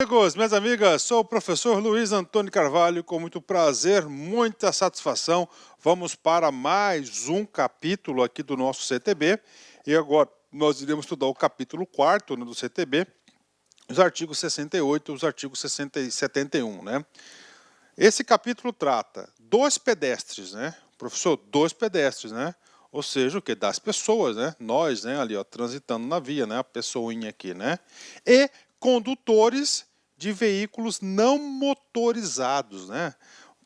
Amigos, minhas amigas, sou o professor Luiz Antônio Carvalho, com muito prazer, muita satisfação. Vamos para mais um capítulo aqui do nosso CTB. E agora nós iremos estudar o capítulo 4º, do CTB, os artigos 68 e os artigos 71, né? Esse capítulo trata dos pedestres, né? Professor, dos pedestres, né? Ou seja, o que? Das pessoas, né? Nós, né? Ali, ó, transitando na via, né? A pessoinha aqui, né? E condutores de veículos não motorizados, né?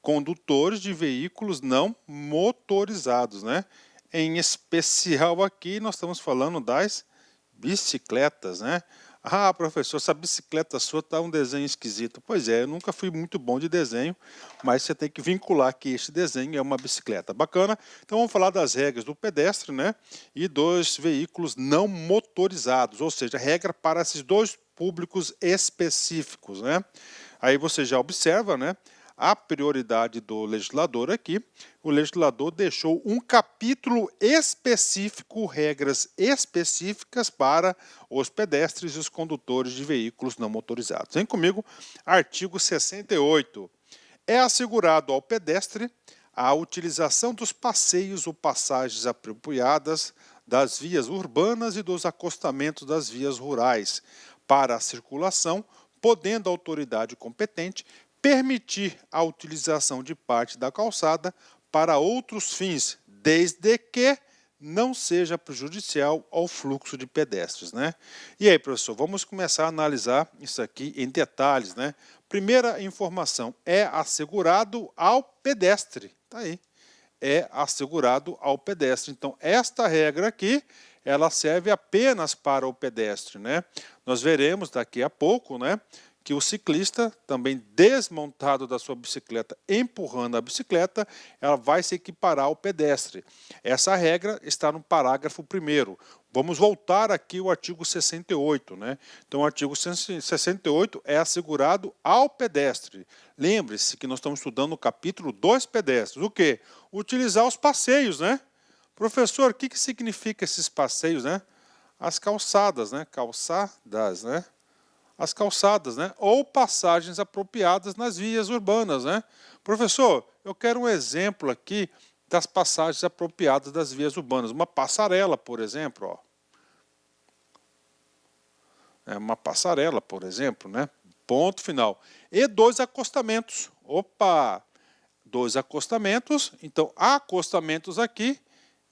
Condutores de veículos não motorizados, né? Em especial aqui nós estamos falando das bicicletas, né? Ah, professor, essa bicicleta sua está um desenho esquisito. Pois é, eu nunca fui muito bom de desenho, mas você tem que vincular que este desenho é uma bicicleta. Bacana? Então vamos falar das regras do pedestre, né? E dos veículos não motorizados, ou seja, regra para esses dois públicos específicos, né? Aí você já observa, né? A prioridade do legislador aqui, o legislador deixou um capítulo específico, regras específicas para os pedestres e os condutores de veículos não motorizados. Vem comigo, artigo 68. É assegurado ao pedestre a utilização dos passeios ou passagens apropriadas das vias urbanas e dos acostamentos das vias rurais para a circulação, podendo a autoridade competente permitir a utilização de parte da calçada para outros fins, desde que não seja prejudicial ao fluxo de pedestres, né? E aí, professor, vamos começar a analisar isso aqui em detalhes, né? Primeira informação, é assegurado ao pedestre, tá aí. É assegurado ao pedestre. Então, esta regra aqui, ela serve apenas para o pedestre, né? Nós veremos daqui a pouco, né, que o ciclista, também desmontado da sua bicicleta, empurrando a bicicleta, ela vai se equiparar ao pedestre. Essa regra está no parágrafo 1º. Vamos voltar aqui ao artigo 68, né? Então, o artigo 68 é assegurado ao pedestre. Lembre-se que nós estamos estudando o capítulo dos pedestres. O quê? Utilizar os passeios, né? Professor, o que significa esses passeios, né? As calçadas, né? Calçadas, né? As calçadas, né? Ou passagens apropriadas nas vias urbanas, né? Professor, eu quero um exemplo aqui das passagens apropriadas das vias urbanas. Uma passarela, por exemplo, ó. É uma passarela, por exemplo, né? Ponto final. E dois acostamentos. Opa! Dois acostamentos. Então, acostamentos aqui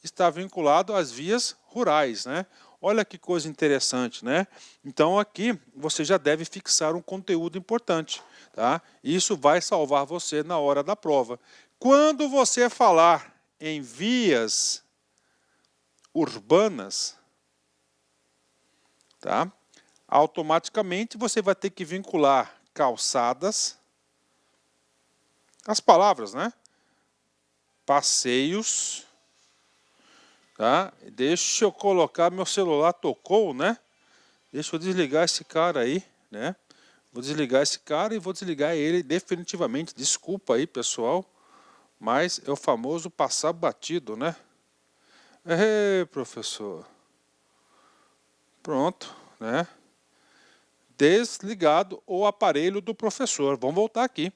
está vinculado às vias rurais, né? Olha que coisa interessante, né? Então aqui você já deve fixar um conteúdo importante, tá? Isso vai salvar você na hora da prova. Quando você falar em vias urbanas, tá? Automaticamente você vai ter que vincular calçadas, as palavras, né? Passeios. Tá? Deixa eu colocar, meu celular tocou, né? Deixa eu desligar esse cara aí, né? Vou desligar esse cara e vou desligar ele definitivamente. Desculpa aí, pessoal, mas é o famoso passar batido, né? Professor. Pronto, né? Desligado o aparelho do professor. Vamos voltar aqui.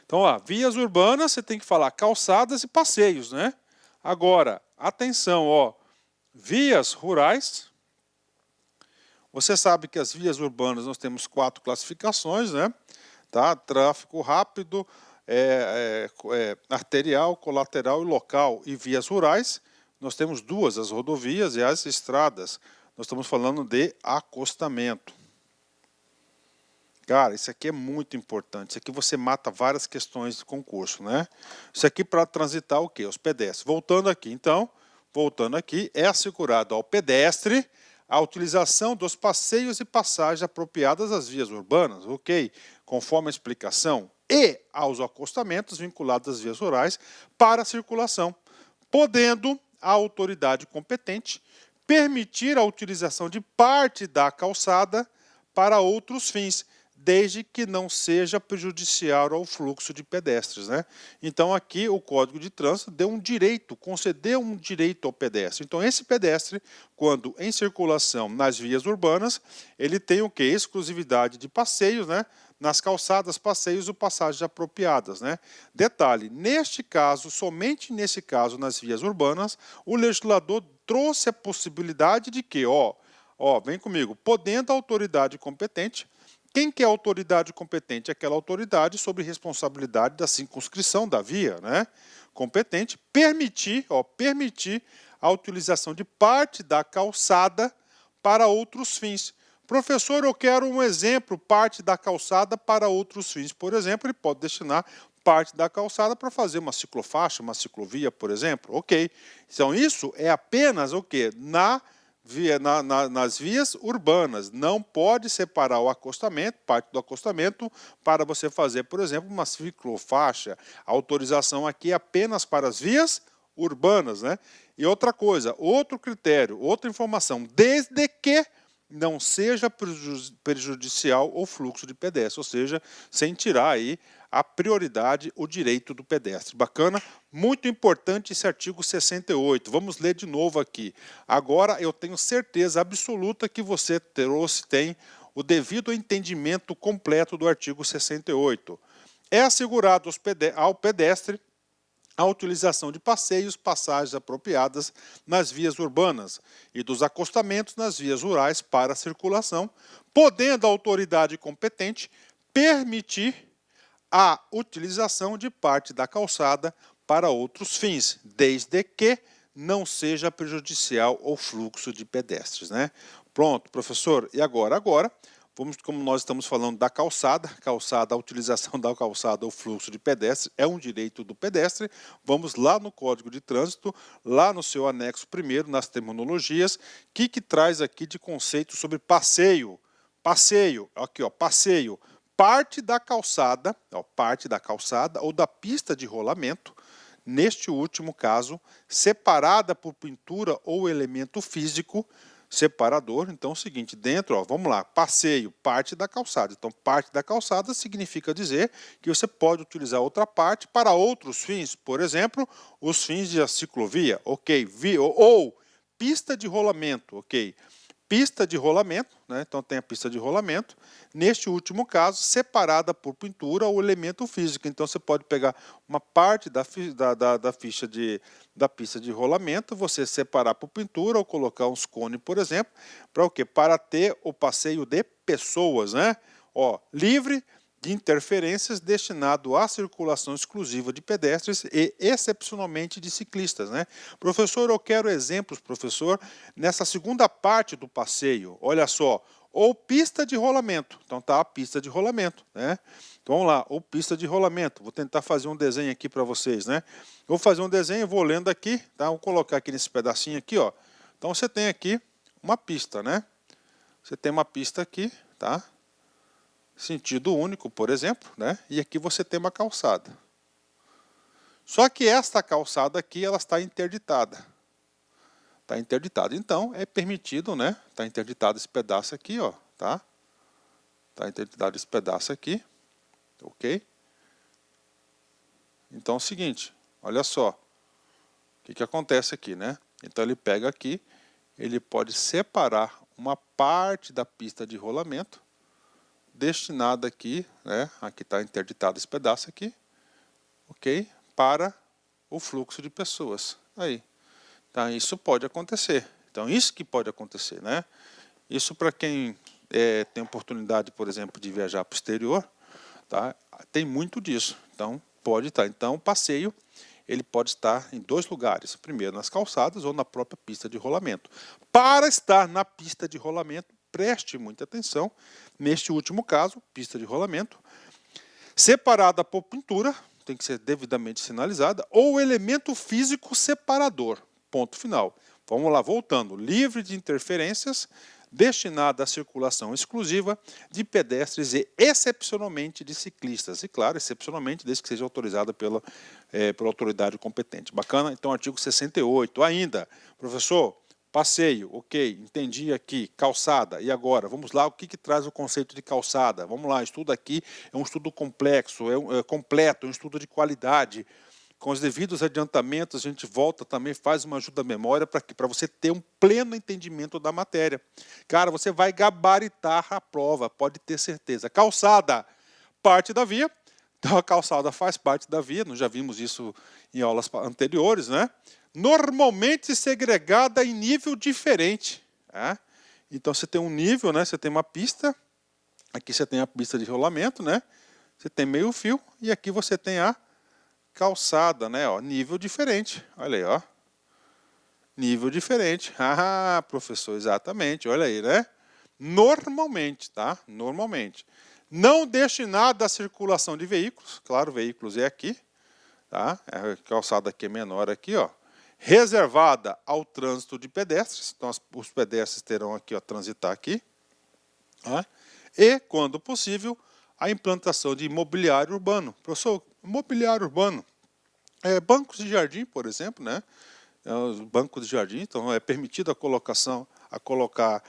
Então, ó, vias urbanas, você tem que falar calçadas e passeios, né? Agora, atenção, ó, vias rurais. Você sabe que as vias urbanas nós temos 4 classificações, né? Tá? Tráfego rápido, arterial, colateral e local. E vias rurais, nós temos 2, as rodovias e as estradas. Nós estamos falando de acostamento. Cara, isso aqui é muito importante. Isso aqui você mata várias questões de concurso, né? Isso aqui para transitar o quê? Os pedestres. Voltando aqui, então, é assegurado ao pedestre a utilização dos passeios e passagens apropriadas às vias urbanas, ok? Conforme a explicação, e aos acostamentos vinculados às vias rurais para a circulação, podendo a autoridade competente permitir a utilização de parte da calçada para outros fins, desde que não seja prejudicial ao fluxo de pedestres, né? Então aqui o Código de Trânsito deu um direito, concedeu um direito ao pedestre. Então esse pedestre, quando em circulação nas vias urbanas, ele tem o quê? Exclusividade de passeios, né? nas calçadas, passeios ou passagens apropriadas, né? Detalhe, neste caso, somente nesse caso, nas vias urbanas, o legislador trouxe a possibilidade de que, vem comigo, podendo a autoridade competente. Quem que é a autoridade competente? Aquela autoridade sob responsabilidade da circunscrição da via, né? Competente, permitir a utilização de parte da calçada para outros fins. Professor, eu quero um exemplo, parte da calçada para outros fins. Por exemplo, ele pode destinar parte da calçada para fazer uma ciclofaixa, uma ciclovia, por exemplo. Ok. Então, isso é apenas o quê? Nas vias urbanas. Não pode separar o acostamento, parte do acostamento, para você fazer, por exemplo, uma ciclofaixa. A autorização aqui é apenas para as vias urbanas, né? E outra coisa, outro critério, outra informação, desde que não seja prejudicial ao fluxo de pedestre, ou seja, sem tirar aí a prioridade, o direito do pedestre. Bacana? Muito importante esse artigo 68. Vamos ler de novo aqui. Agora eu tenho certeza absoluta que você tem o devido entendimento completo do artigo 68. É assegurado ao pedestre a utilização de passeios, passagens apropriadas nas vias urbanas e dos acostamentos nas vias rurais para circulação, podendo a autoridade competente permitir a utilização de parte da calçada para outros fins, desde que não seja prejudicial ao fluxo de pedestres, né? Pronto, professor. E agora? Agora, como nós estamos falando da calçada, a utilização da calçada ou fluxo de pedestre é um direito do pedestre. Vamos lá no Código de Trânsito, lá no seu anexo 1º, nas terminologias, que traz aqui de conceito sobre passeio. Passeio, aqui ó, passeio, parte da calçada ou da pista de rolamento, neste último caso, separada por pintura ou elemento físico, separador. Então é o seguinte, dentro, vamos lá, passeio, parte da calçada. Então, parte da calçada significa dizer que você pode utilizar outra parte para outros fins, por exemplo, os fins de ciclovia, ok, ou pista de rolamento, ok. Pista de rolamento, né? Então tem a pista de rolamento, neste último caso, separada por pintura ou elemento físico. Então você pode pegar uma parte da pista de rolamento, você separar por pintura ou colocar uns cones, por exemplo, para o quê? Para ter o passeio de pessoas, né? Livre de interferências, destinado à circulação exclusiva de pedestres e excepcionalmente de ciclistas, né? Professor, eu quero exemplos, professor, nessa segunda parte do passeio. Olha só, ou pista de rolamento. Então tá a pista de rolamento, né? Então vamos lá, ou pista de rolamento. Vou tentar fazer um desenho aqui para vocês, né? Vou fazer um desenho, vou lendo aqui, tá? Vou colocar aqui nesse pedacinho aqui, ó. Então você tem aqui uma pista, né? Você tem uma pista aqui, tá? Sentido único, por exemplo, né? E aqui você tem uma calçada. Só que esta calçada aqui, ela está interditada. Está interditada. Então, é permitido, né? Está interditado esse pedaço aqui, ó, tá? Está interditado esse pedaço aqui, ok? Então é o seguinte, olha só. O que acontece aqui, né? Então ele pega aqui, ele pode separar uma parte da pista de rolamento, destinada aqui, né? Aqui está interditado esse pedaço aqui, ok? Para o fluxo de pessoas. Aí, tá? Isso pode acontecer. Então, isso que pode acontecer, né? Isso para quem tem oportunidade, por exemplo, de viajar para o exterior, tá? Tem muito disso. Então, pode estar. Então, o passeio, ele pode estar em dois lugares. Primeiro, nas calçadas ou na própria pista de rolamento. Para estar na pista de rolamento, preste muita atenção. Neste último caso, pista de rolamento, separada por pintura, tem que ser devidamente sinalizada, ou elemento físico separador. Ponto final. Vamos lá, voltando. Livre de interferências, destinada à circulação exclusiva de pedestres e excepcionalmente de ciclistas. E claro, excepcionalmente, desde que seja autorizada pela autoridade competente. Bacana? Então, artigo 68. Ainda, professor, passeio, ok, entendi aqui, calçada, e agora? Vamos lá, o que traz o conceito de calçada? Vamos lá, estudo aqui é um estudo complexo, completo, é um estudo de qualidade. Com os devidos adiantamentos, a gente volta também, faz uma ajuda à memória para você ter um pleno entendimento da matéria. Cara, você vai gabaritar a prova, pode ter certeza. Calçada, parte da via. Então a calçada faz parte da via, nós já vimos isso em aulas anteriores, né? Normalmente segregada em nível diferente. Tá? Então você tem um nível, né? Você tem uma pista, aqui você tem a pista de rolamento, né? Você tem meio fio e aqui você tem a calçada, né? Ó, nível diferente, olha aí, ó. Nível diferente. Ah, professor, exatamente, olha aí, né? Normalmente, tá? Normalmente. Não destinado à circulação de veículos, claro, veículos é aqui, tá? A calçada aqui é menor aqui, ó. Reservada ao trânsito de pedestres, então os pedestres terão aqui, ó, transitar aqui, tá? E, quando possível, a implantação de mobiliário urbano. Professor, mobiliário urbano, bancos de jardim, por exemplo, né? Os bancos de jardim, então é permitida a colocar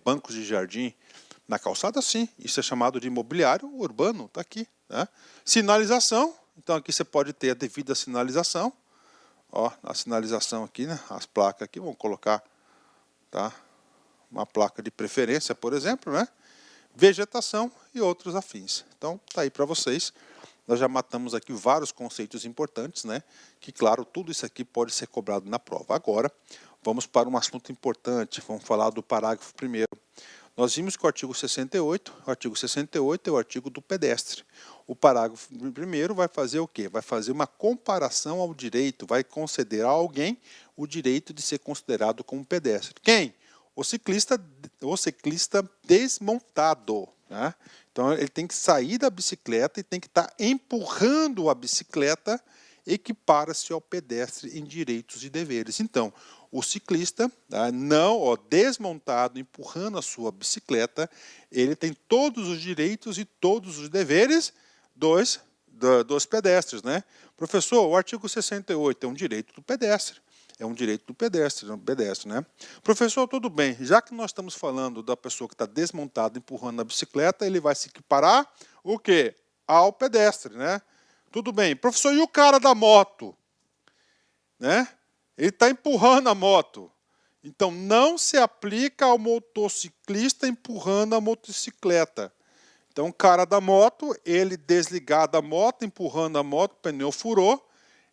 bancos de jardim na calçada, sim. Isso é chamado de mobiliário urbano, está aqui. Né? Sinalização, então aqui você pode ter a devida sinalização. Ó, a sinalização aqui, né? As placas aqui, vamos colocar, tá? Uma placa de preferência, por exemplo, né? Vegetação e outros afins. Então, está aí para vocês. Nós já matamos aqui vários conceitos importantes, né? Que, claro, tudo isso aqui pode ser cobrado na prova. Agora, vamos para um assunto importante. Vamos falar do parágrafo 1º. Nós vimos que o artigo 68 é o artigo do pedestre. O parágrafo 1º vai fazer o quê? Vai fazer uma comparação ao direito, vai conceder a alguém o direito de ser considerado como pedestre. Quem? O ciclista desmontado. Né? Então, ele tem que sair da bicicleta e tem que estar empurrando a bicicleta, equipara-se ao pedestre em direitos e deveres. Então, o ciclista, tá, desmontado, empurrando a sua bicicleta, ele tem todos os direitos e todos os deveres dos pedestres. Né? Professor, o artigo 68 é um direito do pedestre. É um direito do pedestre, né? Professor, tudo bem, já que nós estamos falando da pessoa que está desmontada, empurrando a bicicleta, ele vai se equiparar o quê? Ao pedestre, né? Tudo bem. Professor, e o cara da moto? Né? Ele está empurrando a moto. Então, não se aplica ao motociclista empurrando a motocicleta. Então, o cara da moto, ele desligar da moto, empurrando a moto, o pneu furou,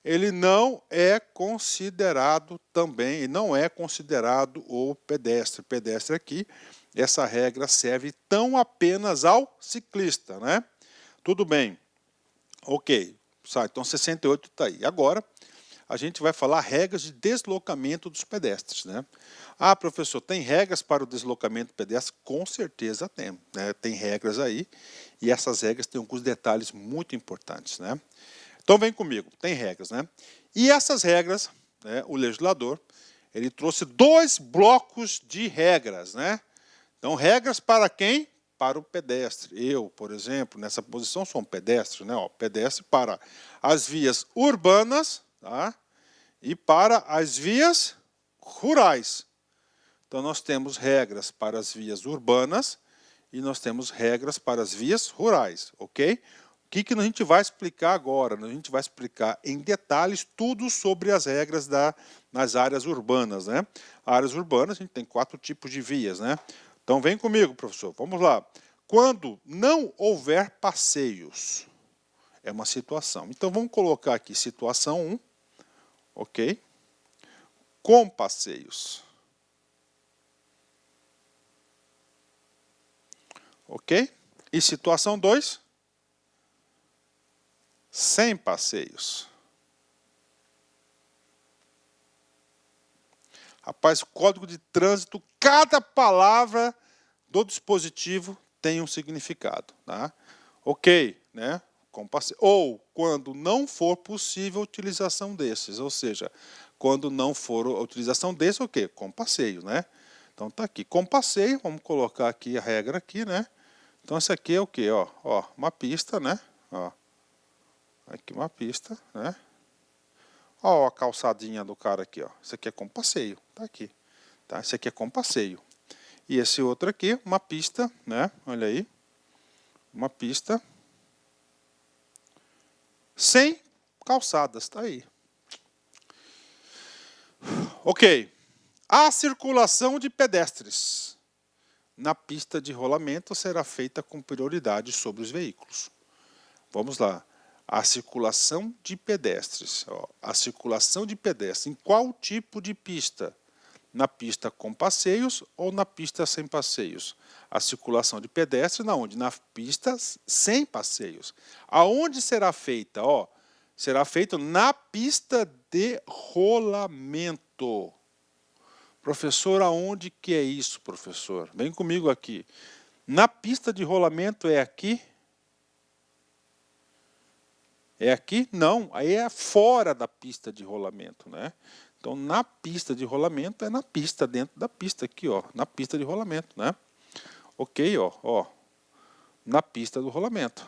ele não é considerado também, não é considerado o pedestre. Pedestre aqui, essa regra serve tão apenas ao ciclista, né? Tudo bem. Ok. Então 68 está aí. Agora, a gente vai falar regras de deslocamento dos pedestres, né? Ah, professor, tem regras para o deslocamento pedestre? Com certeza tem, né? Tem regras aí, e essas regras têm alguns detalhes muito importantes, né? Então vem comigo, tem regras, né? E essas regras, né, o legislador, ele trouxe 2 blocos de regras, né? Então, regras para quem? Para o pedestre. Eu, por exemplo, nessa posição sou um pedestre, né? Ó, pedestre para as vias urbanas, tá? E para as vias rurais. Então, nós temos regras para as vias urbanas e nós temos regras para as vias rurais, ok? O que a gente vai explicar agora? A gente vai explicar em detalhes tudo sobre as regras nas áreas urbanas, né? Áreas urbanas, a gente tem 4 tipos de vias, né? Então, vem comigo, professor. Vamos lá. Quando não houver passeios, é uma situação. Então, vamos colocar aqui situação 1, ok? Com passeios. Ok? E situação 2? Sem passeios. Rapaz, código de trânsito, cada palavra do dispositivo tem um significado. Tá? Ok, né? Com passeio. Ou quando não for possível a utilização desses, ou seja, quando não for a utilização desses, o quê? Com passeio, né? Então tá aqui, com passeio, vamos colocar aqui a regra aqui, né? Então isso aqui é o quê? Ó, uma pista, né? Ó. Aqui uma pista, né? Ó a calçadinha do cara aqui, ó. Isso aqui é com passeio, tá aqui. Tá? Isso aqui é com passeio. E esse outro aqui, uma pista, né? Olha aí. Uma pista sem calçadas, tá aí. Ok. A circulação de pedestres na pista de rolamento será feita com prioridade sobre os veículos. Vamos lá. A circulação de pedestres. Ó, a circulação de pedestres. Em qual tipo de pista? Na pista com passeios ou na pista sem passeios? A circulação de pedestres na onde? Na pista sem passeios. Aonde será feita? Ó, será feita na pista de rolamento. Professor, aonde que é isso, professor? Vem comigo aqui. Na pista de rolamento é aqui? É aqui? Não, aí é fora da pista de rolamento, né? Então, na pista de rolamento é na pista, dentro da pista aqui, ó, na pista de rolamento, né? Ok, ó, na pista do rolamento.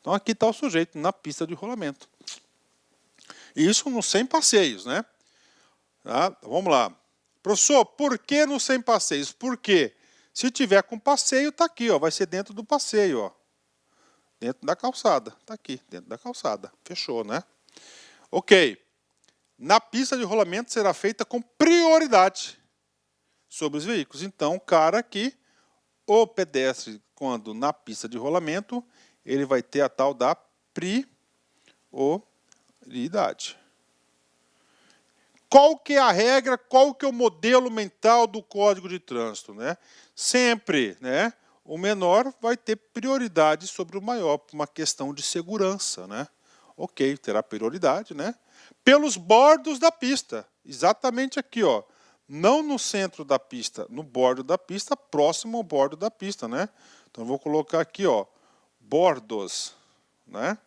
Então, aqui está o sujeito, na pista de rolamento. Isso no sem passeios, né? Tá? Vamos lá. Professor, por que no sem passeios? Por quê? Se tiver com passeio, está aqui, ó, vai ser dentro do passeio, ó. Dentro da calçada, está aqui, dentro da calçada. Fechou, né? Ok. Na pista de rolamento será feita com prioridade sobre os veículos. Então, o cara aqui, o pedestre, quando na pista de rolamento, ele vai ter a tal da prioridade. Qual que é a regra, qual que é o modelo mental do Código de Trânsito, né? Sempre, né? O menor vai ter prioridade sobre o maior, por uma questão de segurança, né? Ok, terá prioridade, né? Pelos bordos da pista, exatamente aqui, ó. Não no centro da pista, no bordo da pista, próximo ao bordo da pista, né? Então eu vou colocar aqui, ó, bordos, né?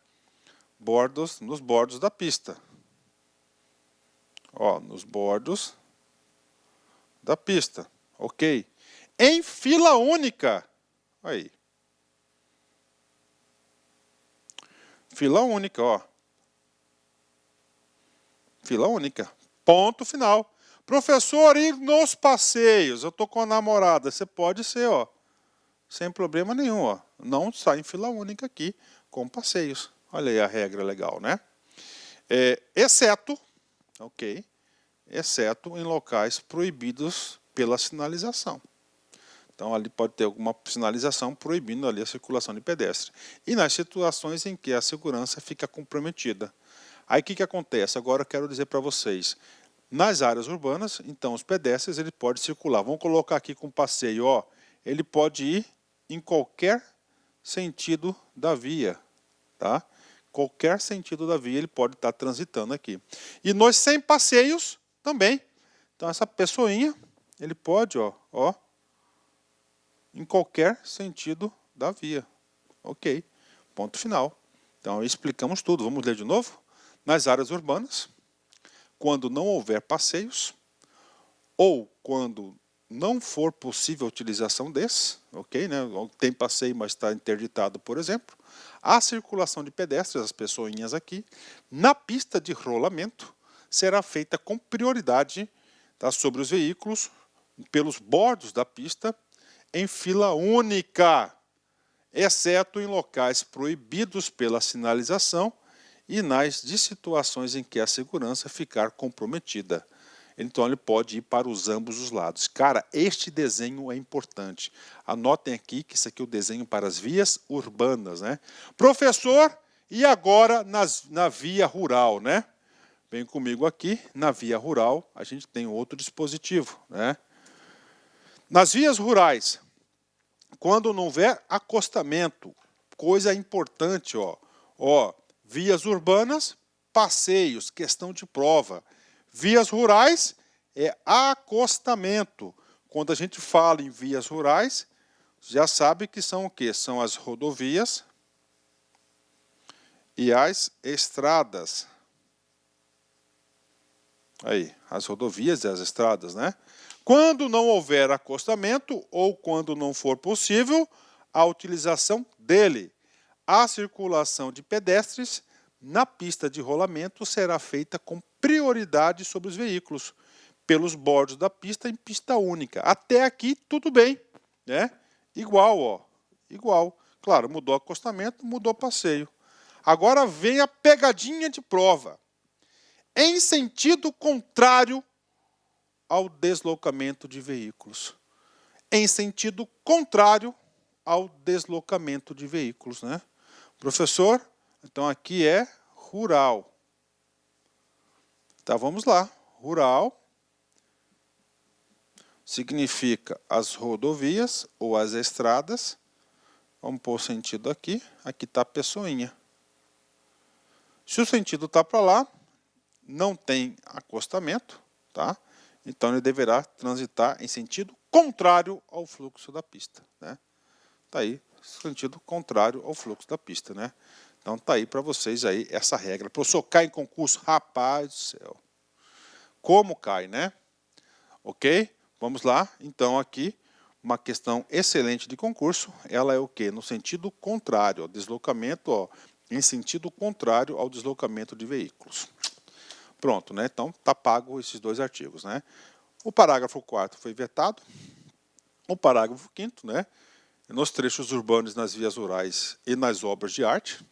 Bordos, nos bordos da pista. Ó, nos bordos da pista, ok? Em fila única. Aí. Fila única, ó. Fila única. Ponto final. Professor, ir nos passeios. Eu estou com a namorada. Você pode ser, ó. Sem problema nenhum, ó. Não sai em fila única aqui com passeios. Olha aí a regra legal, né? Exceto, ok? Exceto em locais proibidos pela sinalização. Então, ali pode ter alguma sinalização proibindo ali a circulação de pedestre. E nas situações em que a segurança fica comprometida. Aí, o que acontece? Agora eu quero dizer para vocês. Nas áreas urbanas, então, os pedestres ele pode circular. Vamos colocar aqui com passeio, ó. Ele pode ir em qualquer sentido da via, tá? Qualquer sentido da via ele pode estar transitando aqui. E nos sem passeios também. Então, essa pessoinha, ele pode, ó, em qualquer sentido da via. Ok, ponto final. Então, explicamos tudo. Vamos ler de novo? Nas áreas urbanas, quando não houver passeios, ou quando não for possível a utilização desse, ok, né? Tem passeio, mas está interditado, por exemplo, a circulação de pedestres, as pessoinhas aqui, na pista de rolamento, será feita com prioridade, tá, sobre os veículos, pelos bordos da pista, em fila única, exceto em locais proibidos pela sinalização e nas de situações em que a segurança ficar comprometida. Então ele pode ir para ambos os lados. Cara, este desenho é importante. Anotem aqui que isso aqui é o desenho para as vias urbanas, né? Professor, e agora na via rural, né? Vem comigo aqui, na via rural a gente tem outro dispositivo, né? Nas vias rurais, quando não houver acostamento, coisa importante, ó, vias urbanas, passeios, questão de prova. Vias rurais é acostamento. Quando a gente fala em vias rurais, já sabe que são o quê? São as rodovias e as estradas. Aí, as rodovias e as estradas, né? Quando não houver acostamento ou quando não for possível a utilização dele, a circulação de pedestres na pista de rolamento será feita com prioridade sobre os veículos, pelos bordos da pista em pista única. Até aqui tudo bem, né? Igual, ó, igual. Claro, mudou acostamento, mudou passeio. Agora vem a pegadinha de prova. Em sentido contrário ao deslocamento de veículos. em sentido contrário ao deslocamento de veículos, né? Professor, então aqui é rural. Então vamos lá, rural significa as rodovias ou as estradas. Vamos pôr o sentido aqui, aqui está a pessoinha. Se o sentido está para lá, não tem acostamento, tá? Então ele deverá transitar em sentido contrário ao fluxo da pista, né? Tá aí, sentido contrário ao fluxo da pista, né? Então tá aí para vocês aí essa regra. Professor, cai em concurso? Rapaz do céu. Como cai, né? Ok? Vamos lá. Então aqui, uma questão excelente de concurso. Ela é o quê? No sentido contrário, ó, deslocamento, ó, em sentido contrário ao deslocamento de veículos. Pronto, né? Então tá pago esses dois artigos, né? O parágrafo 4º foi vetado. O parágrafo 5º, né? Nos trechos urbanos, nas vias rurais e nas obras de arte,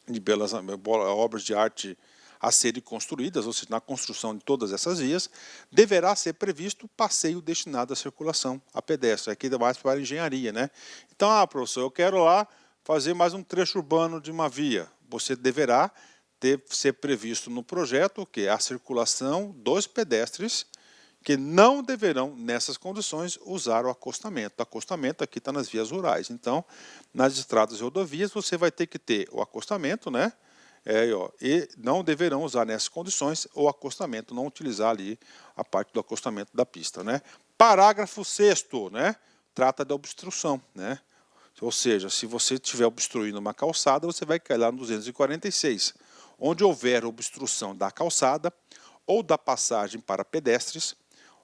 de belas obras de arte a serem construídas, ou seja, na construção de todas essas vias, deverá ser previsto passeio destinado à circulação, a pedestre, aqui mais para a engenharia, né? Então, professor, eu quero lá fazer mais um trecho urbano de uma via. Você deverá ser previsto no projeto o quê? A circulação dos pedestres que não deverão, nessas condições, usar o acostamento. O acostamento aqui está nas vias rurais. Então, nas estradas e rodovias, você vai ter que ter o acostamento, né? E não deverão usar nessas condições o acostamento, não utilizar ali a parte do acostamento da pista, né? Parágrafo 6º, né? Trata da obstrução, né? Ou seja, se você estiver obstruindo uma calçada, você vai cair lá no 246. Onde houver obstrução da calçada ou da passagem para pedestres,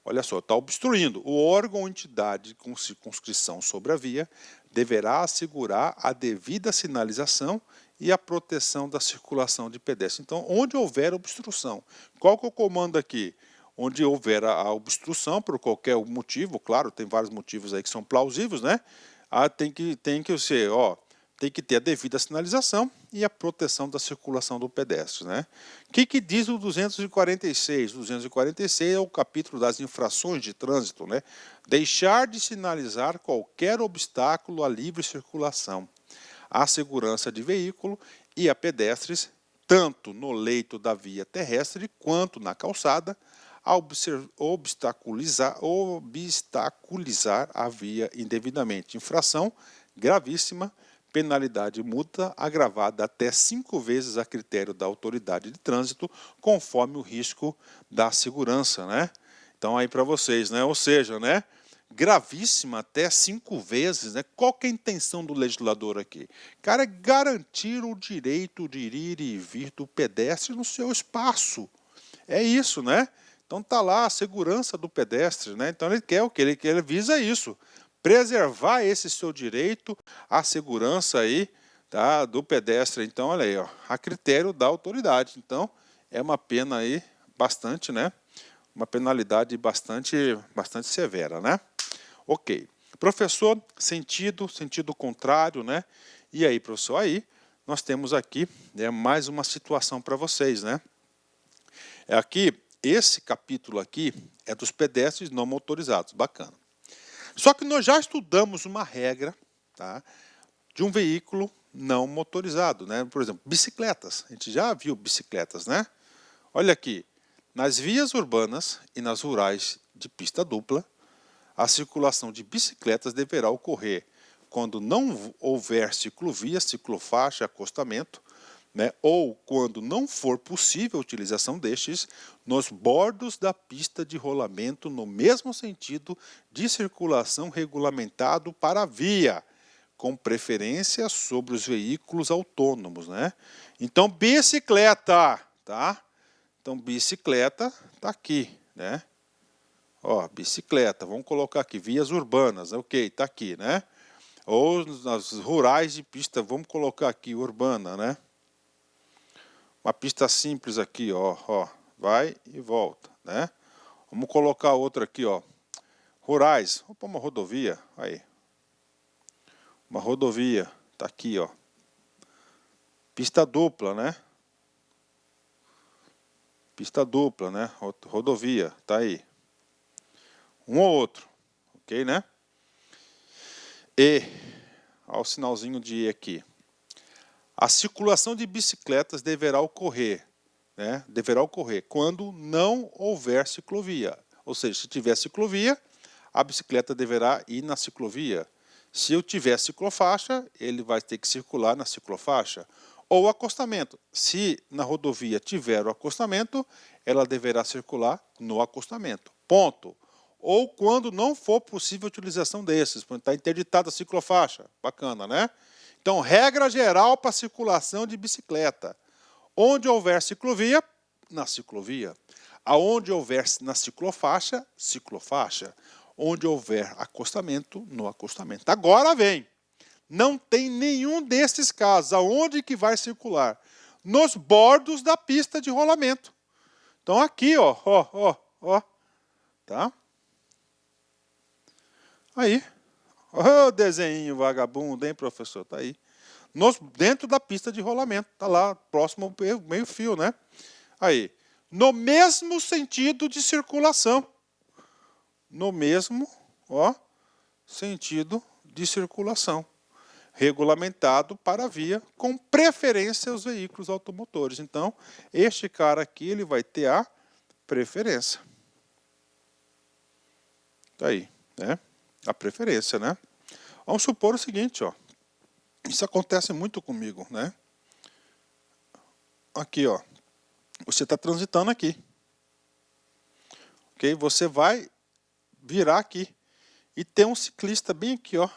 olha só, está obstruindo. O órgão ou entidade com circunscrição sobre a via deverá assegurar a devida sinalização e a proteção da circulação de pedestres. Então, onde houver obstrução, qual que é o comando aqui? Onde houver a obstrução, por qualquer motivo, claro, tem vários motivos aí que são plausíveis, né? Tem que ser, tem que ter a devida sinalização e a proteção da circulação do pedestre, né? O que diz o 246? O 246 é o capítulo das infrações de trânsito, né? Deixar de sinalizar qualquer obstáculo à livre circulação, à segurança de veículo e a pedestres, tanto no leito da via terrestre quanto na calçada, a obstaculizar a via indevidamente. Infração gravíssima, penalidade multa agravada até 5 vezes a critério da autoridade de trânsito, conforme o risco da segurança, né? Então aí para vocês, né? Ou seja, né? Gravíssima até 5 vezes, né? Qual que é a intenção do legislador aqui? Cara, é garantir o direito de ir e vir do pedestre no seu espaço. É isso, né? Então tá lá a segurança do pedestre, né? Então ele quer o que? Ele visa isso, preservar esse seu direito à segurança aí, tá, do pedestre. Então olha aí, ó, a critério da autoridade. Então é uma pena aí bastante, né? Uma penalidade bastante severa, né? Ok. Professor, sentido contrário, né? E aí, professor, aí nós temos aqui, né, mais uma situação para vocês, né? Aqui, esse capítulo aqui é dos pedestres não motorizados, bacana. Só que nós já estudamos uma regra, tá, de um veículo não motorizado, né? Por exemplo, bicicletas. A gente já viu bicicletas, né? Olha aqui, nas vias urbanas e nas rurais de pista dupla, a circulação de bicicletas deverá ocorrer quando não houver ciclovia, ciclofaixa, acostamento, né, ou quando não for possível a utilização destes, nos bordos da pista de rolamento no mesmo sentido de circulação regulamentado para a via, com preferência sobre os veículos autônomos, né? Então, bicicleta, tá? Então, bicicleta está aqui, né? Ó, bicicleta, vamos colocar aqui, vias urbanas, ok, está aqui, né? Ou nas rurais de pista, vamos colocar aqui, urbana, né? Uma pista simples aqui, ó, vai e volta, né? Vamos colocar outra aqui, ó, rurais, vamos pôr uma rodovia, aí. Uma rodovia, tá aqui, ó. Pista dupla, né? Pista dupla, né? Rodovia, tá aí. Um ou outro, ok, né? E, olha o sinalzinho de E aqui. A circulação de bicicletas deverá ocorrer, né? Deverá ocorrer quando não houver ciclovia. Ou seja, se tiver ciclovia, a bicicleta deverá ir na ciclovia. Se eu tiver ciclofaixa, ele vai ter que circular na ciclofaixa. Ou acostamento. Se na rodovia tiver o acostamento, ela deverá circular no acostamento. Ponto. Ou quando não for possível a utilização desses, quando está interditada a ciclofaixa. Bacana, né? Então, regra geral para circulação de bicicleta. Onde houver ciclovia, na ciclovia. Aonde houver na ciclofaixa, ciclofaixa. Onde houver acostamento, no acostamento. Agora vem. Não tem nenhum desses casos. Aonde que vai circular? Nos bordos da pista de rolamento. Então aqui, ó. Tá? Aí. Ô, desenho vagabundo, hein, professor? Tá aí. Dentro da pista de rolamento. Tá lá, próximo ao meio-fio, né? Aí. No mesmo sentido de circulação. No mesmo, sentido de circulação. Regulamentado para a via, com preferência aos veículos automotores. Então, este cara aqui, ele vai ter a preferência. Tá aí, né? A preferência, né? Vamos supor o seguinte, ó. Isso acontece muito comigo, né? Aqui, ó. Você está transitando aqui. Ok? Você vai virar aqui. E tem um ciclista bem aqui, ó.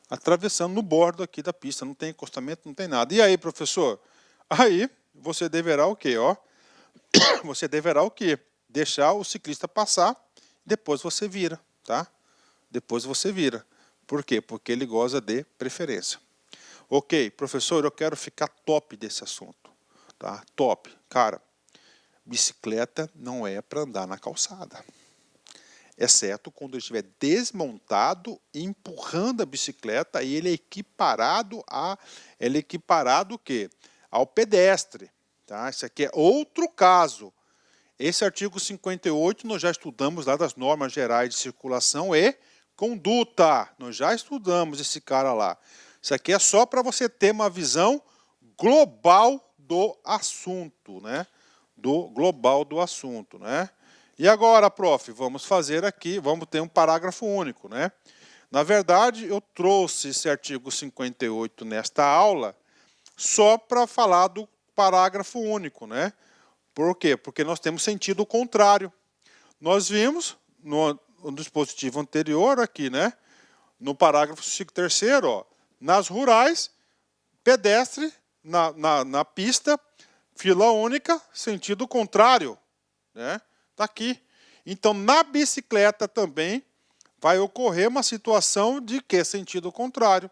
Atravessando no bordo aqui da pista. Não tem encostamento, não tem nada. E aí, professor? Aí, você deverá o quê, ó? Você deverá o quê? Deixar o ciclista passar. Depois você vira, tá? Depois você vira. Por quê? Porque ele goza de preferência. Ok, professor, eu quero ficar top desse assunto. Tá? Top. Cara, bicicleta não é para andar na calçada. Exceto quando ele estiver desmontado, empurrando a bicicleta, e ele é equiparado o quê? Ao pedestre. Tá? Isso aqui é outro caso. Esse artigo 58 nós já estudamos lá das normas gerais de circulação e conduta. Nós já estudamos esse cara lá. Isso aqui é só para você ter uma visão global do assunto, né? Global do assunto, né? E agora, prof, vamos fazer aqui, vamos ter um parágrafo único, né? Na verdade, eu trouxe esse artigo 58 nesta aula só para falar do parágrafo único, né? Por quê? Porque nós temos sentido contrário. Nós vimos no dispositivo anterior aqui, né? No parágrafo 3º, ó, nas rurais, pedestre na pista, fila única, sentido contrário, né? Tá aqui. Então, na bicicleta também vai ocorrer uma situação de que sentido contrário.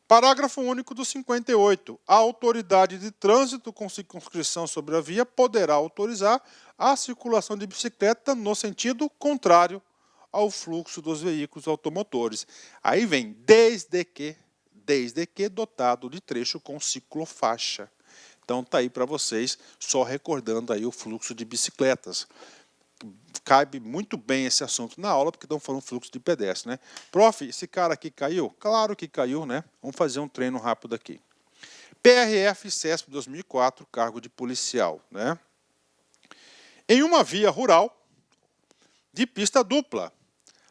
Parágrafo único do 58. A autoridade de trânsito com circunscrição sobre a via poderá autorizar a circulação de bicicleta no sentido contrário ao fluxo dos veículos automotores. Aí vem, desde que dotado de trecho com ciclofaixa. Então tá aí para vocês, só recordando aí o fluxo de bicicletas. Cabe muito bem esse assunto na aula, porque estão falando fluxo de pedestre, né? Prof, esse cara aqui caiu? Claro que caiu, né? Vamos fazer um treino rápido aqui. PRF CESP 2004, cargo de policial, né? Em uma via rural de pista dupla,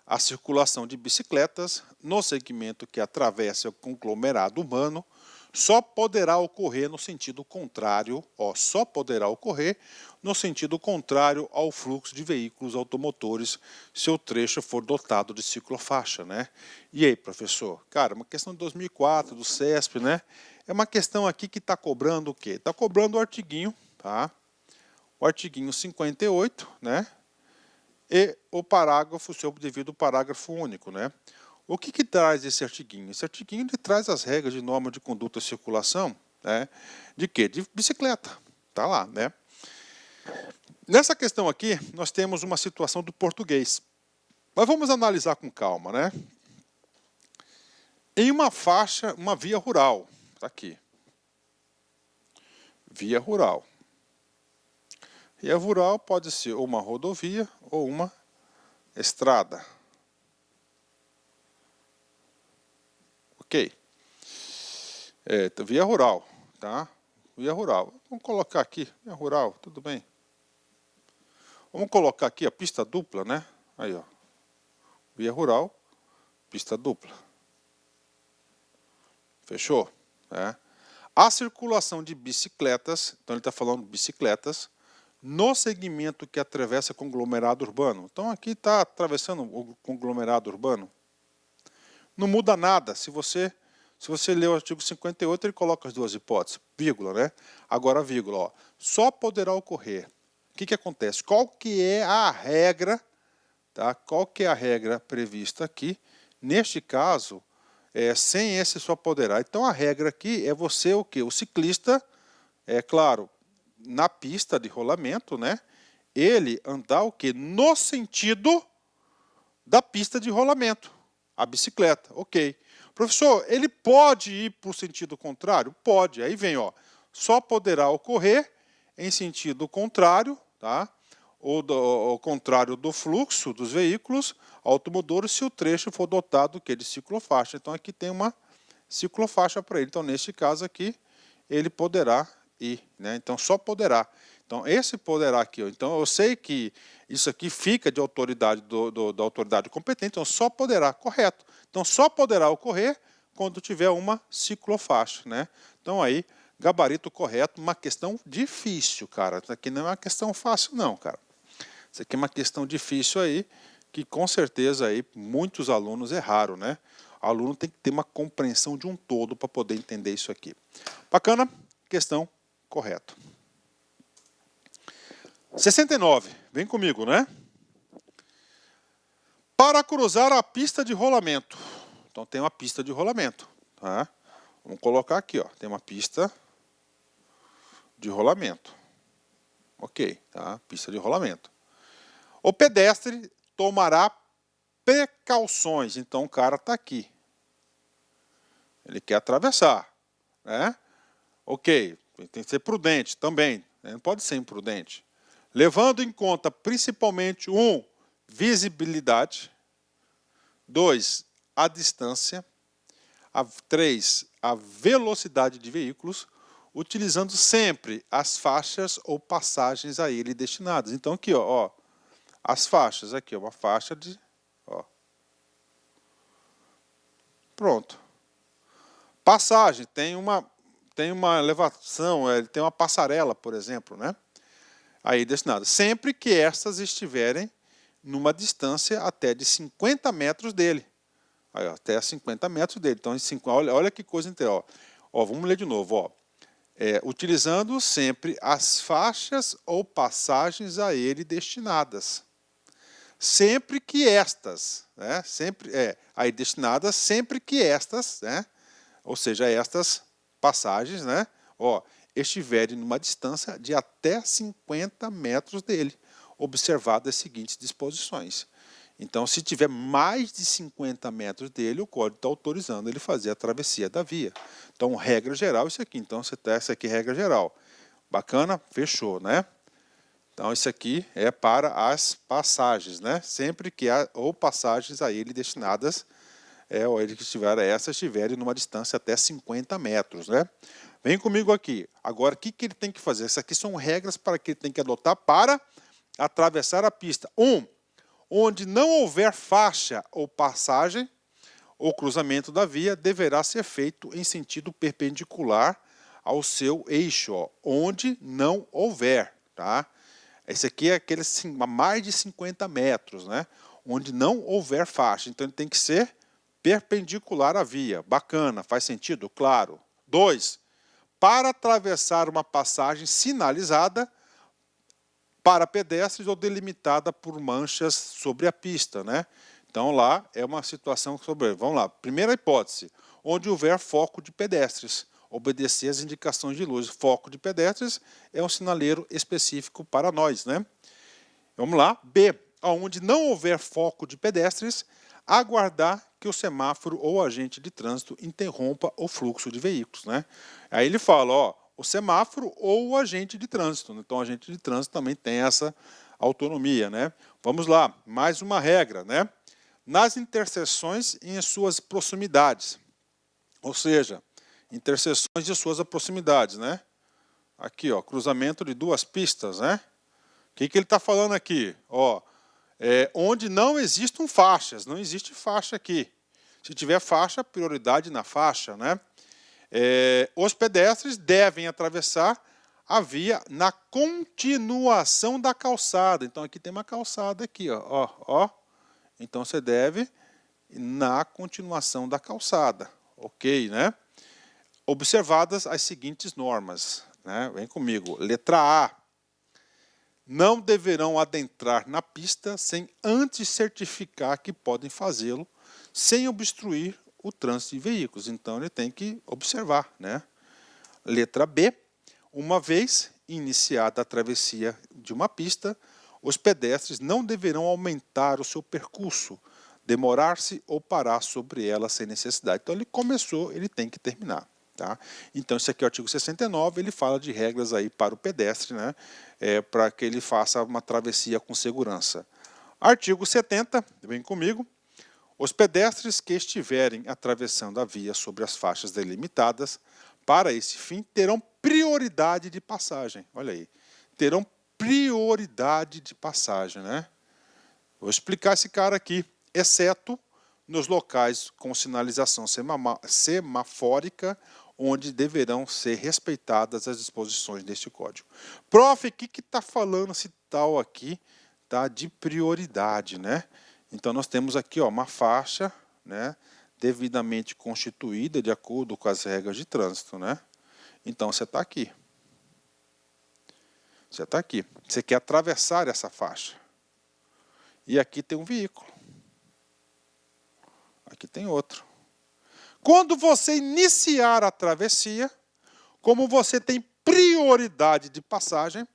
a circulação de bicicletas no segmento que atravessa o conglomerado humano só poderá ocorrer no sentido contrário, só poderá ocorrer no sentido contrário ao fluxo de veículos automotores se o trecho for dotado de ciclofaixa, né? E aí, professor? Cara, uma questão de 2004, do CESP, né? É uma questão aqui que está cobrando o quê? Está cobrando o artiguinho, tá? O artiguinho 58, né? E o parágrafo, seu devido parágrafo único, né? O que traz esse artiguinho? Esse artiguinho ele traz as regras de norma de conduta e circulação, né? De quê? De bicicleta. Tá lá, né? Nessa questão aqui, nós temos uma situação do português. Mas vamos analisar com calma, né? Em uma faixa, uma via rural, tá aqui. Via rural. Via rural pode ser uma rodovia ou uma estrada. Ok. Via rural, tá? Via rural. Vamos colocar aqui, via rural, tudo bem. Vamos colocar aqui a pista dupla, né? Aí, ó. Via rural, pista dupla. Fechou? A circulação de bicicletas, então ele está falando de bicicletas, no segmento que atravessa conglomerado urbano. Então aqui está atravessando o conglomerado urbano. Não muda nada. Se você ler o artigo 58, ele coloca as duas hipóteses, vírgula, né? Agora, vírgula, ó. Só poderá ocorrer. O que acontece? Qual que é a regra, tá? Qual que é a regra prevista aqui? Neste caso, sem esse só poderá. Então a regra aqui é você o quê? O ciclista, claro, na pista de rolamento, né? Ele andar o quê? No sentido da pista de rolamento. A bicicleta, ok. Professor, ele pode ir para o sentido contrário? Pode. Aí vem, ó, só poderá ocorrer em sentido contrário, tá? Ou ao contrário do fluxo dos veículos automotores, se o trecho for dotado de ciclofaixa. Então aqui tem uma ciclofaixa para ele. Então neste caso aqui, ele poderá ir, né? Então só poderá. Então esse poderá aqui, ó. Então eu sei que isso aqui fica de autoridade da autoridade competente, então só poderá, correto. Então só poderá ocorrer quando tiver uma ciclofaixa, né? Então aí, gabarito correto, uma questão difícil, cara. Isso aqui não é uma questão fácil não, cara. Isso aqui é uma questão difícil aí, que com certeza aí muitos alunos erraram, né? O aluno tem que ter uma compreensão de um todo para poder entender isso aqui. Bacana? Questão correta. 69, vem comigo, né? Para cruzar a pista de rolamento. Então tem uma pista de rolamento, tá? Vamos colocar aqui, ó, tem uma pista de rolamento. Ok, tá? Pista de rolamento. O pedestre tomará precauções. Então o cara está aqui. Ele quer atravessar, né? Ok, tem que ser prudente também, né? Não pode ser imprudente. Levando em conta principalmente, visibilidade, 2, a distância, 3, a velocidade de veículos, utilizando sempre as faixas ou passagens a ele destinadas. Então aqui, ó, as faixas, aqui, uma faixa de, ó. Pronto. Passagem, tem uma elevação, ele tem uma passarela, por exemplo, né? Aí destinado. Sempre que estas estiverem numa distância até de 50 metros dele. Aí, ó, até 50 metros dele. Então, olha que coisa inteira. Ó, vamos ler de novo. Ó. Utilizando sempre as faixas ou passagens a ele destinadas. Sempre que estas, né? Aí destinadas, sempre que estas, né? Ou seja, estas passagens, né? Ó, estiverem numa distância de até 50 metros dele, observadas as seguintes disposições. Então, se tiver mais de 50 metros dele, o código está autorizando ele fazer a travessia da via. Então, regra geral, isso aqui. Então, essa aqui é regra geral. Bacana? Fechou, né? Então, isso aqui é para as passagens, né? Sempre que há ou passagens a ele destinadas, ou ele que estiverem numa distância até 50 metros, né? Vem comigo aqui. Agora, o que ele tem que fazer? Essas aqui são regras para que ele tem que adotar para atravessar a pista. Onde não houver faixa ou passagem, o cruzamento da via deverá ser feito em sentido perpendicular ao seu eixo, ó, onde não houver, tá? Esse aqui é aquele a mais de 50 metros, né? Onde não houver faixa. Então, ele tem que ser perpendicular à via. Bacana, faz sentido? Claro. 2. Para atravessar uma passagem sinalizada para pedestres ou delimitada por manchas sobre a pista, né? Então lá é uma situação sobre, vamos lá, primeira hipótese, onde houver foco de pedestres, obedecer às indicações de luz. Foco de pedestres é um sinaleiro específico para nós, né? Vamos lá, B, onde não houver foco de pedestres, aguardar que o semáforo ou agente de trânsito interrompa o fluxo de veículos, né? Aí ele fala, ó, o semáforo ou o agente de trânsito. Então, o agente de trânsito também tem essa autonomia, né? Vamos lá, mais uma regra, né? Nas interseções e em suas proximidades. Ou seja, interseções de suas proximidades, né? Aqui, ó, cruzamento de duas pistas, né? O que ele está falando aqui? Ó, onde não existam faixas, não existe faixa aqui. Se tiver faixa, prioridade na faixa, né? Os pedestres devem atravessar a via na continuação da calçada. Então aqui tem uma calçada aqui, ó. Então você deve na continuação da calçada, ok, né? Observadas as seguintes normas, né? Vem comigo. Letra A. Não deverão adentrar na pista sem antes certificar que podem fazê-lo sem obstruir o trânsito de veículos. Então ele tem que observar, né? Letra B. Uma vez iniciada a travessia de uma pista, os pedestres não deverão aumentar o seu percurso, demorar-se ou parar sobre ela sem necessidade. Então ele começou, ele tem que terminar. Tá? Então esse aqui é o artigo 69, ele fala de regras aí para o pedestre, né? Para que ele faça uma travessia com segurança. Artigo 70, vem comigo. Os pedestres que estiverem atravessando a via sobre as faixas delimitadas para esse fim terão prioridade de passagem. Olha aí, terão prioridade de passagem, né? Vou explicar esse cara aqui, exceto nos locais com sinalização semafórica, onde deverão ser respeitadas as disposições deste código. Prof, o que está falando esse tal aqui, tá, de prioridade, né? Então nós temos aqui, ó, uma faixa, né, devidamente constituída de acordo com as regras de trânsito, né? Então você está aqui. Você está aqui. Você quer atravessar essa faixa. E aqui tem um veículo. Aqui tem outro. Quando você iniciar a travessia, como você tem prioridade de passagem,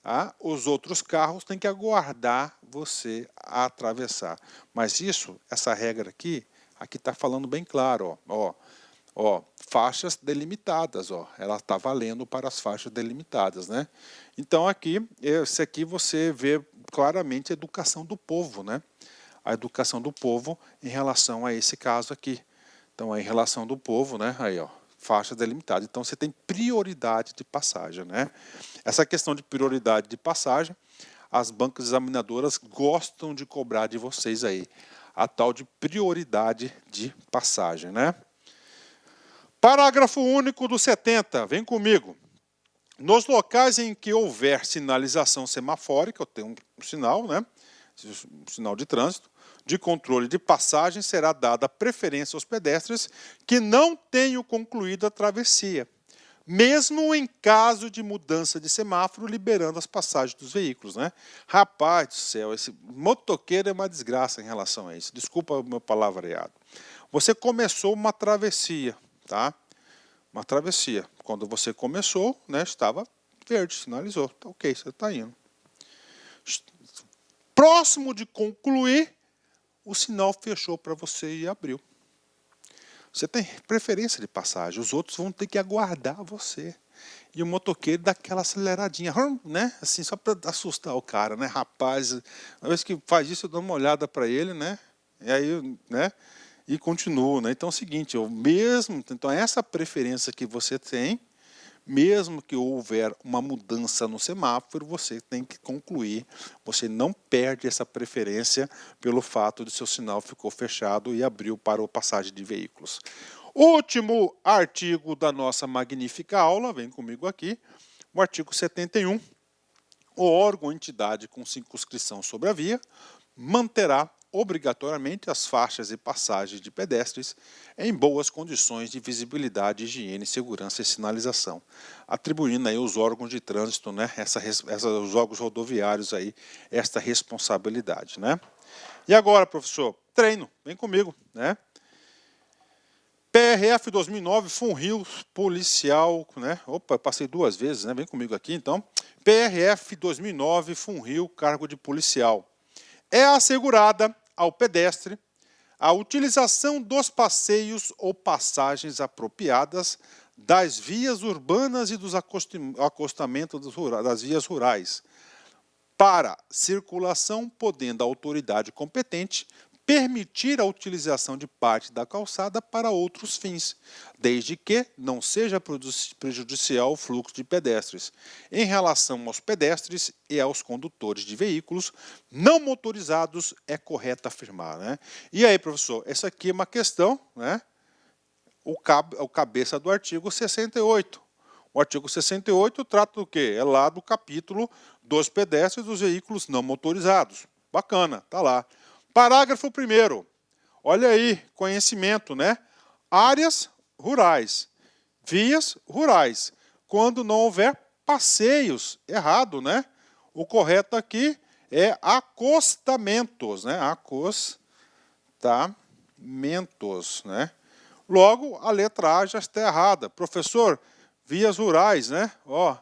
tá, os outros carros têm que aguardar você a atravessar. Mas isso, essa regra aqui está falando bem claro, ó, faixas delimitadas, ó, ela está valendo para as faixas delimitadas, né? Então aqui, esse aqui você vê claramente a educação do povo, né? A educação do povo em relação a esse caso aqui. Então, a relação do povo, né? Aí, ó, faixa delimitada. Então, você tem prioridade de passagem, né? Essa questão de prioridade de passagem, as bancas examinadoras gostam de cobrar de vocês aí a tal de prioridade de passagem, né? Parágrafo único do 70, vem comigo. Nos locais em que houver sinalização semafórica, eu tenho um sinal, né? Um sinal de trânsito, de controle de passagem, será dada preferência aos pedestres que não tenham concluído a travessia, mesmo em caso de mudança de semáforo, liberando as passagens dos veículos, né? Rapaz do céu, esse motoqueiro é uma desgraça em relação a isso. Desculpa o meu palavreado. Você começou uma travessia, tá? Uma travessia. Quando você começou, né, estava verde, sinalizou. Tá, ok, você está indo. Próximo de concluir, o sinal fechou para você e abriu. Você tem preferência de passagem, os outros vão ter que aguardar você. E o motoqueiro dá aquela aceleradinha, né? Assim, só para assustar o cara, né? Rapaz, uma vez que faz isso, eu dou uma olhada para ele, né? E aí, né? E continuo, né? Então é o seguinte, então essa preferência que você tem, mesmo que houver uma mudança no semáforo, você tem que concluir. Você não perde essa preferência pelo fato de seu sinal ficou fechado e abriu para a passagem de veículos. Último artigo da nossa magnífica aula, vem comigo aqui, o artigo 71. O órgão ou entidade com circunscrição sobre a via manterá obrigatoriamente as faixas e passagens de pedestres em boas condições de visibilidade, higiene, segurança e sinalização, atribuindo aí os órgãos de trânsito, né, os órgãos rodoviários aí, esta responsabilidade, né? E agora, professor, treino, vem comigo, né? PRF 2009, Funrio Policial, né? Opa, passei duas vezes, né? Vem comigo aqui, então. PRF 2009, Funrio, cargo de policial. É assegurada ao pedestre a utilização dos passeios ou passagens apropriadas das vias urbanas e dos acostamentos das vias rurais para circulação, podendo a autoridade competente permitir a utilização de parte da calçada para outros fins, desde que não seja prejudicial ao fluxo de pedestres. Em relação aos pedestres e aos condutores de veículos não motorizados, é correto afirmar, né? E aí, professor, essa aqui é uma questão, né? O cabeça do artigo 68. O artigo 68 trata do quê? É lá do capítulo dos pedestres e dos veículos não motorizados. Bacana, tá lá. Parágrafo 1º. Olha aí, conhecimento, né? Áreas rurais, vias rurais. Quando não houver passeios, errado, né? O correto aqui é acostamentos, né? Acostamentos, né? Logo, a letra A já está errada. Professor, vias rurais, né? Ó,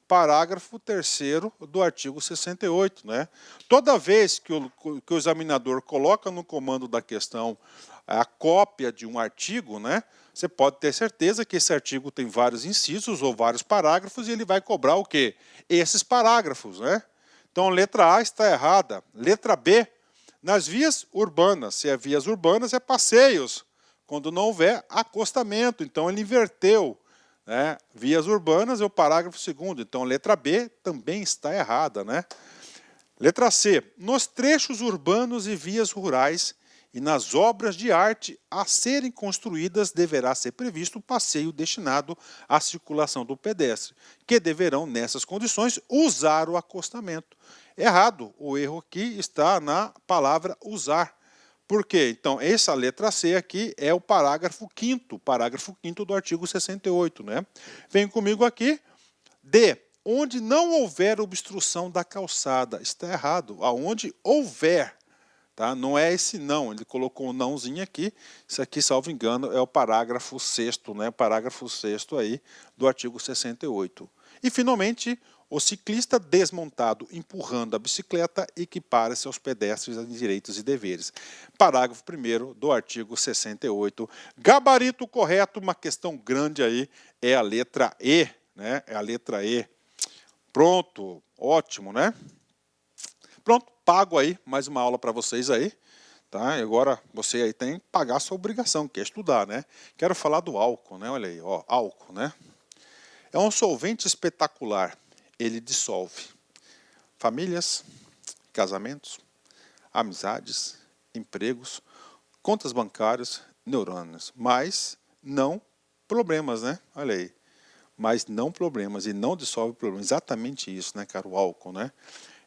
parágrafo 3º do artigo 68, né? Toda vez que o examinador coloca no comando da questão a cópia de um artigo, né? Você pode ter certeza que esse artigo tem vários incisos ou vários parágrafos e ele vai cobrar o quê? Esses parágrafos, né? Então, letra A está errada. Letra B, nas vias urbanas. Se é vias urbanas, é passeios. Quando não houver acostamento. Então, ele inverteu. Né? Vias urbanas é o parágrafo 2º. Então, letra B também está errada. Né? Letra C. Nos trechos urbanos e vias rurais e nas obras de arte a serem construídas deverá ser previsto o passeio destinado à circulação do pedestre, que deverão, nessas condições, usar o acostamento. Errado. O erro aqui está na palavra usar. Por quê? Então, essa letra C aqui é o parágrafo 5º do artigo 68, né? Vem comigo aqui. D. Onde não houver obstrução da calçada. Está errado. Aonde houver. Tá? Não é esse não. Ele colocou um nãozinho aqui. Isso aqui, salvo engano, é o parágrafo 6º, né? Parágrafo 6º aí do artigo 68. E, finalmente, o ciclista desmontado empurrando a bicicleta equipara-se aos pedestres em direitos e deveres. Parágrafo 1º do artigo 68. Gabarito correto, uma questão grande aí, é a letra E, né? É a letra E. Pronto, ótimo, né? Pronto, pago aí mais uma aula para vocês aí. Tá? E agora você aí tem que pagar a sua obrigação, que é estudar, né? Quero falar do álcool, né? Olha aí, ó, álcool, né? É um solvente espetacular. Ele dissolve famílias, casamentos, amizades, empregos, contas bancárias, neurônios, mas não problemas, né? Olha aí. Mas não problemas e não dissolve problemas. Exatamente isso, né, cara? O álcool, né?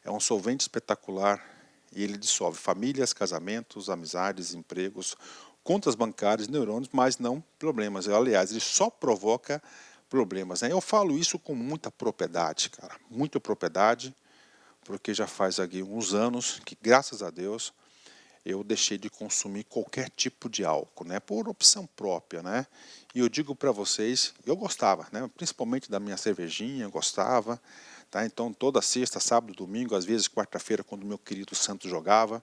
É um solvente espetacular e ele dissolve famílias, casamentos, amizades, empregos, contas bancárias, neurônios, mas não problemas. Aliás, ele só provoca problemas, né? Eu falo isso com muita propriedade, cara, muita propriedade, porque já faz aqui uns anos que, graças a Deus, eu deixei de consumir qualquer tipo de álcool, né, por opção própria, né? E eu digo para vocês, eu gostava, né, principalmente da minha cervejinha, eu gostava, tá? Então toda sexta, sábado, domingo, às vezes quarta-feira, quando meu querido Santos jogava,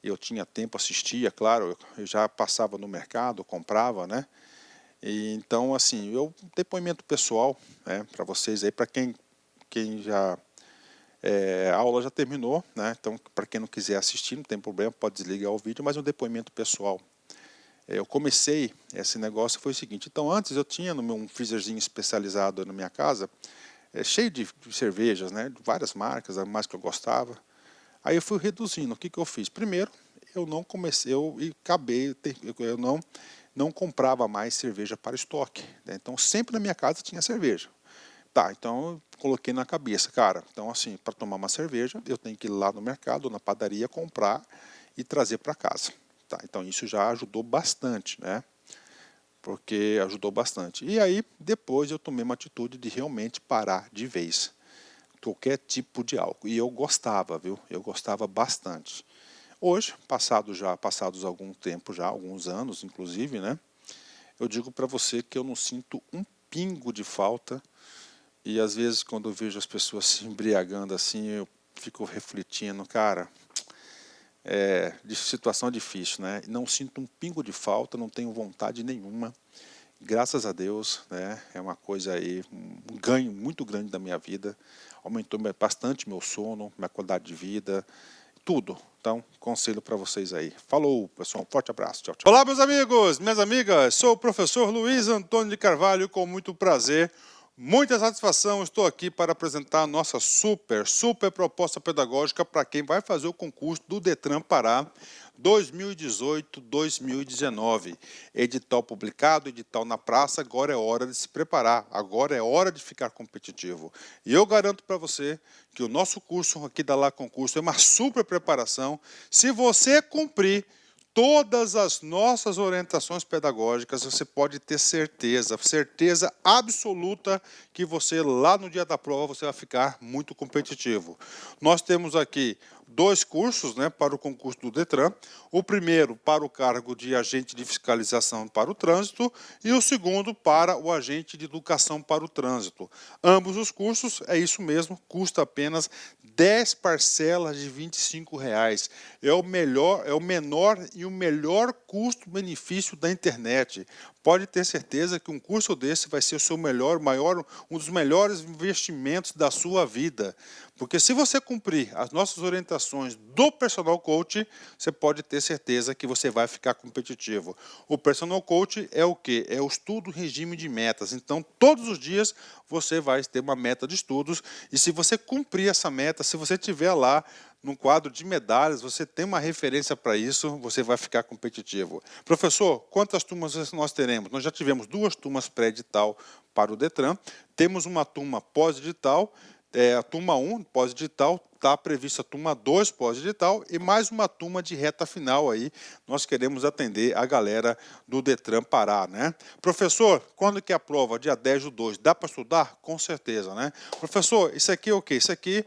eu tinha tempo, assistia, claro, eu já passava no mercado, comprava, né? E, então, assim, depoimento pessoal, né, para vocês aí, para quem já a aula já terminou, né? Então, para quem não quiser assistir, não tem problema, pode desligar o vídeo, mas um depoimento pessoal. Eu comecei esse negócio, foi o seguinte, então antes eu tinha um freezerzinho especializado na minha casa, cheio de cervejas, né? De várias marcas, as mais que eu gostava. Aí eu fui reduzindo, o que eu fiz? Primeiro, eu não comecei, eu não comprava mais cerveja para estoque, né? Então sempre na minha casa tinha cerveja. Tá, então eu coloquei na cabeça, cara, então assim, para tomar uma cerveja, eu tenho que ir lá no mercado, na padaria, comprar e trazer para casa. Tá, então isso já ajudou bastante, né? Porque ajudou bastante. E aí, depois eu tomei uma atitude de realmente parar de vez qualquer tipo de álcool. E eu gostava, viu? Eu gostava bastante. Hoje, passados algum tempo já, alguns anos inclusive, né? Eu digo para você que eu não sinto um pingo de falta. E às vezes quando eu vejo as pessoas se embriagando assim, eu fico refletindo, cara, de situação difícil, né? Não sinto um pingo de falta, não tenho vontade nenhuma. Graças a Deus, né? É uma coisa aí, um ganho muito grande da minha vida. Aumentou bastante meu sono, minha qualidade de vida. tudo. Então, conselho para vocês aí. Falou, pessoal. Forte abraço. Tchau, tchau. Olá, meus amigos, minhas amigas. Sou o professor Luiz Antônio de Carvalho, com muito prazer, muita satisfação. Estou aqui para apresentar a nossa super proposta pedagógica para quem vai fazer o concurso do Detran Pará 2018-2019. Edital publicado, edital na praça, agora é hora de se preparar, agora é hora de ficar competitivo. E eu garanto para você que o nosso curso aqui da Lá Concurso é uma super preparação. Se você cumprir todas as nossas orientações pedagógicas, você pode ter certeza absoluta que você, lá no dia da prova, você vai ficar muito competitivo. Nós temos aqui 2 cursos, né, para o concurso do Detran. O primeiro para o cargo de agente de fiscalização para o trânsito e o segundo para o agente de educação para o trânsito. Ambos os cursos, é isso mesmo, custa apenas 10 parcelas de R$ 25. É o menor e o melhor custo-benefício da internet. Pode ter certeza que um curso desse vai ser o seu um dos melhores investimentos da sua vida. Porque se você cumprir as nossas orientações do Personal Coach, você pode ter certeza que você vai ficar competitivo. O Personal Coach é o quê? É o estudo regime de metas. Então, todos os dias você vai ter uma meta de estudos e se você cumprir essa meta, se você estiver lá num quadro de medalhas, você tem uma referência para isso, você vai ficar competitivo. Professor, quantas turmas nós teremos? Nós já tivemos 2 turmas pré-edital para o Detran, temos uma turma pós-edital, a turma 1, pós-edital, está prevista a turma 2, pós-edital, e mais uma turma de reta final aí. Nós queremos atender a galera do Detran Pará, né? Professor, quando que é a prova? Dia 10/2. Dá para estudar? Com certeza, né? Professor, isso aqui é o quê? Isso aqui,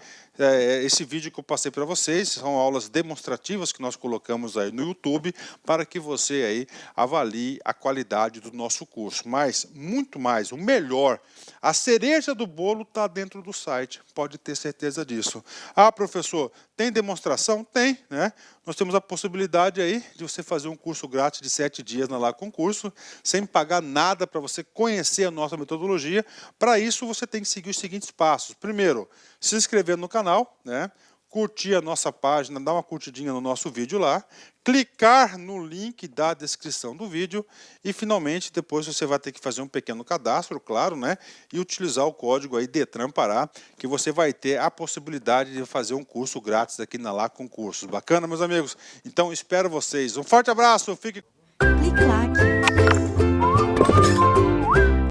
esse vídeo que eu passei para vocês, são aulas demonstrativas que nós colocamos aí no YouTube, para que você aí avalie a qualidade do nosso curso. Mas, muito mais, o melhor, a cereja do bolo está dentro do site, pode ter certeza disso. Ah, professor, tem demonstração? Tem, né? Nós temos a possibilidade aí de você fazer um curso grátis de 7 dias na Lá Concurso, sem pagar nada para você conhecer a nossa metodologia. Para isso, você tem que seguir os seguintes passos. Primeiro, se inscrever no canal, né? Curtir a nossa página, dar uma curtidinha no nosso vídeo lá, clicar no link da descrição do vídeo e, finalmente, depois você vai ter que fazer um pequeno cadastro, claro, né? E utilizar o código aí Detran Pará, que você vai ter a possibilidade de fazer um curso grátis aqui na Lá Concursos. Bacana, meus amigos? Então, espero vocês. Um forte abraço, fique... Clique lá.